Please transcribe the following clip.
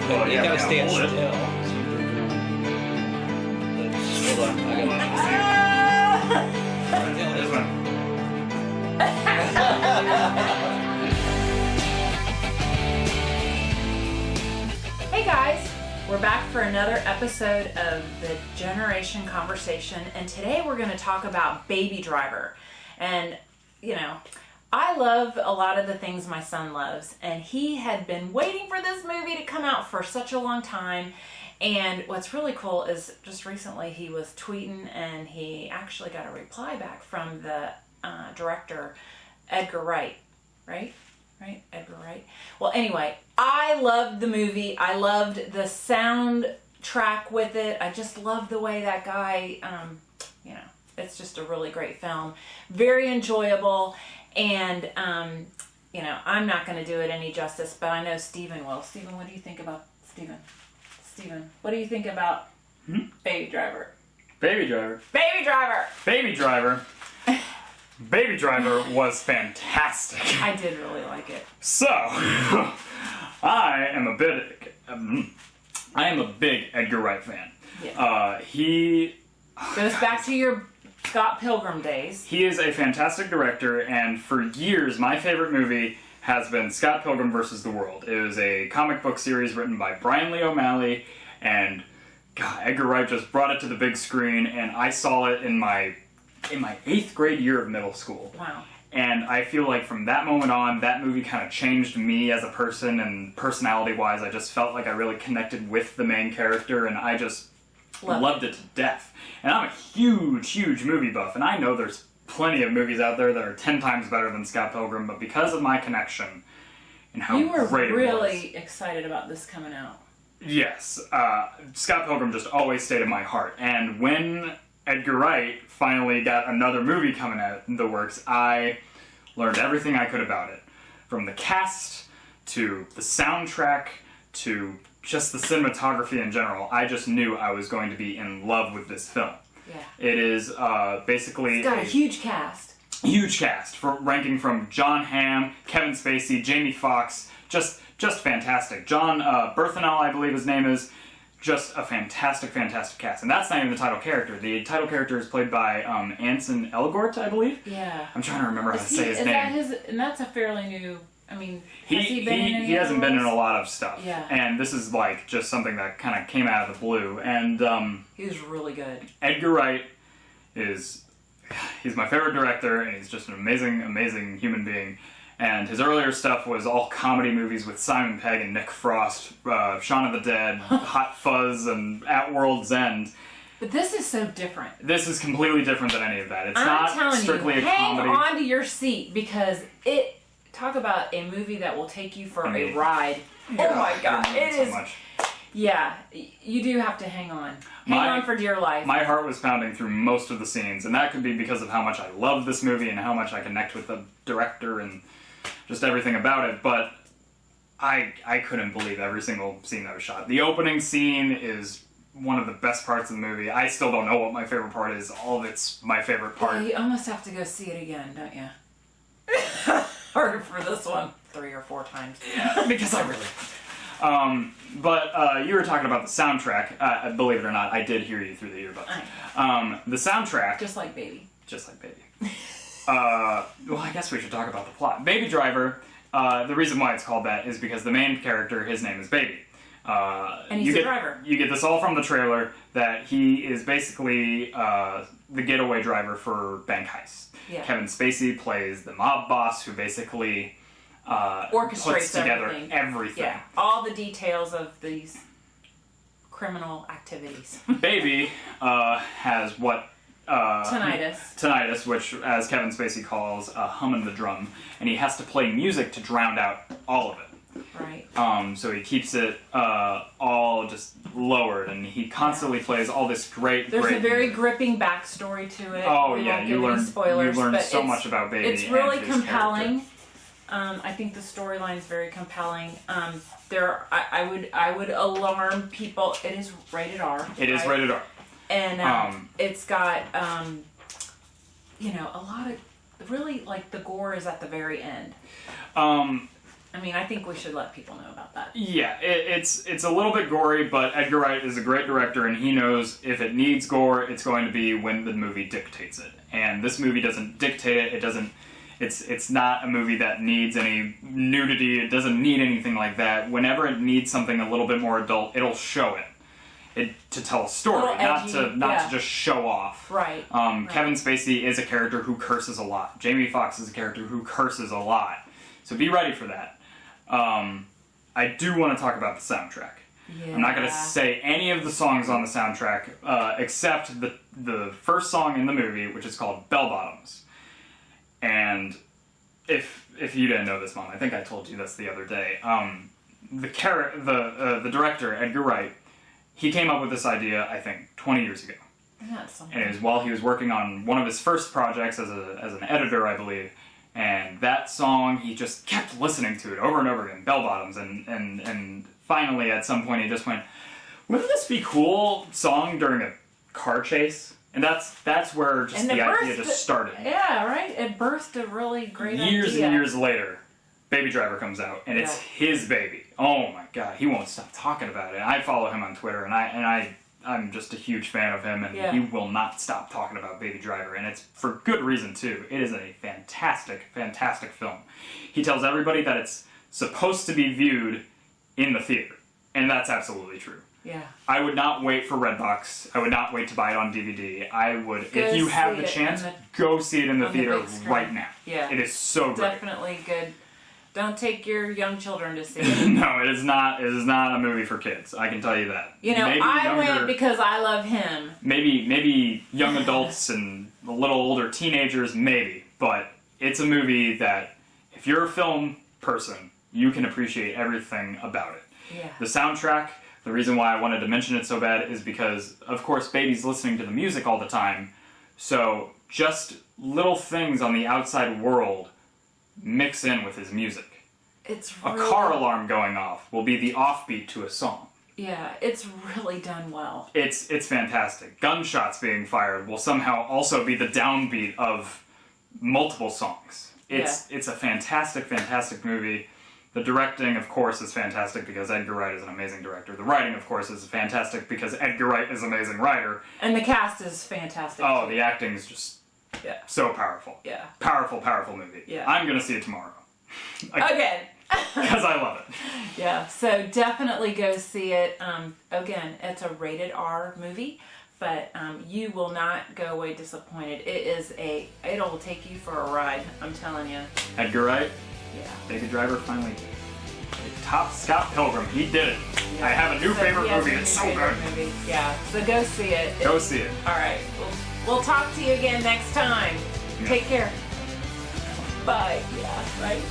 Well, You gotta stand hold it. still. Hold on, I got This one. Hey guys, we're back for another episode of the Generation Conversation, and today we're going to talk about Baby Driver. And, you know, I love a lot of the things my son loves, and he had been waiting for this movie to come out for such a long time. And what's really cool is just recently he was tweeting, and he actually got a reply back from the director, Edgar Wright, right? Edgar Wright. Well, anyway, I loved the movie. I loved the soundtrack with it. I just love the way that guy, you know, it's just a really great film. Very enjoyable. And, you know, I'm not going to do it any justice, but I know Steven will. Steven, what do you think about Steven, what do you think about Baby Driver? Baby Driver. Baby Driver! Baby Driver. Baby Driver was fantastic. I did really like it. So, I am a big Edgar Wright fan. Yeah. He Goes back to your Scott Pilgrim days. He is a fantastic director, and for years, my favorite movie has been Scott Pilgrim vs. the World. It was a comic book series written by Brian Lee O'Malley, and God, Edgar Wright just brought it to the big screen, and I saw it in my 8th grade year of middle school. Wow. And I feel like from that moment on, that movie kind of changed me as a person, and personality-wise, I just felt like I really connected with the main character, and I just loved it to death. And I'm a huge movie buff, and I know there's plenty of movies out there that are 10 times better than Scott Pilgrim, but because of my connection and how You were great it was. really excited about this coming out. Yes. Scott Pilgrim just always stayed in my heart. And when Edgar Wright finally got another movie coming out in the works, I learned everything I could about it. From the cast, to the soundtrack, to just the cinematography in general. I just knew I was going to be in love with this film. Yeah. It is basically... It's got a huge cast. Huge cast, ranking from John Hamm, Kevin Spacey, Jamie Foxx, just fantastic. John Berthenol, I believe his name is, just a fantastic cast. And that's not even the title character. The title character is played by Anson Elgort, I believe. Yeah. I'm trying to remember how to say his name. And that's a fairly new... I mean, he hasn't been in a lot of stuff. Yeah. And this is like just something that kind of came out of the blue. And he was really good. Edgar Wright he's my favorite director, and he's just an amazing human being. And his earlier stuff was all comedy movies with Simon Pegg and Nick Frost, Shaun of the Dead, Hot Fuzz, and At World's End. But this is so different. This is completely different than any of that. It's I'm not telling strictly you, a comedy. hang on to your seat, because talk about a movie that will take you for a ride. Oh my God, it is. Much. Yeah, you do have to hang on. Hang on for dear life. My heart was pounding through most of the scenes, and that could be because of how much I love this movie and how much I connect with the director and just everything about it, but I couldn't believe every single scene that was shot. The opening scene is one of the best parts of the movie. I still don't know what my favorite part is. All of it's my favorite part. Yeah, you almost have to go see it again, don't you? Or for this one, 3 or 4 times. Yeah, because I really... But you were talking about the soundtrack. Believe it or not, I did hear you through the earbuds. The soundtrack... Just like Baby. Well, I guess we should talk about the plot. Baby Driver, the reason why it's called that is because the main character, his name is Baby. And he's a driver. You get this all from the trailer, that he is basically the getaway driver for bank heists. Yeah. Kevin Spacey plays the mob boss who basically orchestrates puts together everything. Yeah, all the details of these criminal activities. Baby has what... tinnitus, which, as Kevin Spacey calls, humming the drum, and he has to play music to drown out all of it. Right. So he keeps it all just lowered, and he constantly plays all this great. There's a very music. Gripping backstory to it. Oh we yeah, won't you give any spoilers, you learn but so much about Baby. It's really and his compelling. character. I think the storyline is very compelling. I would alarm people. It is rated R. It is rated R. And it's got, you know, a lot of, really, like, the gore is at the very end. I mean, I think we should let people know about that. Yeah, it's a little bit gory, but Edgar Wright is a great director, and he knows if it needs gore, it's going to be when the movie dictates it. And this movie doesn't dictate it. It doesn't. It's not a movie that needs any nudity. It doesn't need anything like that. Whenever it needs something a little bit more adult, it'll show it. To tell a story, not to just show off. Right. Kevin Spacey is a character who curses a lot. Jamie Foxx is a character who curses a lot. So be ready for that. I do want to talk about the soundtrack. Yeah. I'm not going to say any of the songs on the soundtrack except the first song in the movie, which is called Bell Bottoms. And if you didn't know this, Mom, I think I told you this the other day. The director, Edgar Wright, he came up with this idea, I think, 20 years ago. That's something. And it was while he was working on one of his first projects as an editor, I believe. And that song, he just kept listening to it over and over again, Bell Bottoms. And finally, at some point, he just went, wouldn't this be cool song during a car chase? And that's where just the idea just started. Yeah, right? It birthed a really great idea. Years and years later, Baby Driver comes out, and it's his baby. Oh my God, he won't stop talking about it. I follow him on Twitter, and I'm just a huge fan of him, and he will not stop talking about Baby Driver, and it's for good reason too. It is a fantastic, fantastic film. He tells everybody that it's supposed to be viewed in the theater, and that's absolutely true. Yeah. I would not wait for Redbox. I would not wait to buy it on DVD. I would, if you have the chance, go see it in the theater right now. Yeah. It is so great. Definitely good. Don't take your young children to see it. No, it is not. It is not a movie for kids. I can tell you that. You know, I went because I love him. Maybe young adults and a little older teenagers, maybe. But it's a movie that, if you're a film person, you can appreciate everything about it. Yeah. The soundtrack. The reason why I wanted to mention it so bad is because, of course, Baby's listening to the music all the time. So just little things on the outside world mix in with his music. It's a car alarm going off will be the offbeat to a song. Yeah, it's really done well. It's fantastic. Gunshots being fired will somehow also be the downbeat of multiple songs. It's a fantastic, fantastic movie. The directing, of course, is fantastic because Edgar Wright is an amazing director. The writing, of course, is fantastic because Edgar Wright is an amazing writer. And the cast is fantastic. Oh, too. the acting is just so powerful. Yeah. Powerful, powerful movie. Yeah. I'm going to see it tomorrow. Again. Because I love it. Yeah, so definitely go see it. Again, it's a rated R movie, but you will not go away disappointed. It'll take you for a ride, I'm telling you. Edgar Wright? Yeah. Baby Driver finally topped Scott Pilgrim. He did it. Yeah. I have a new favorite movie. It's so good. Movie. Yeah, so go see it. Go see it. All right. We'll talk to you again next time. Yeah. Take care. Bye. Yeah, right?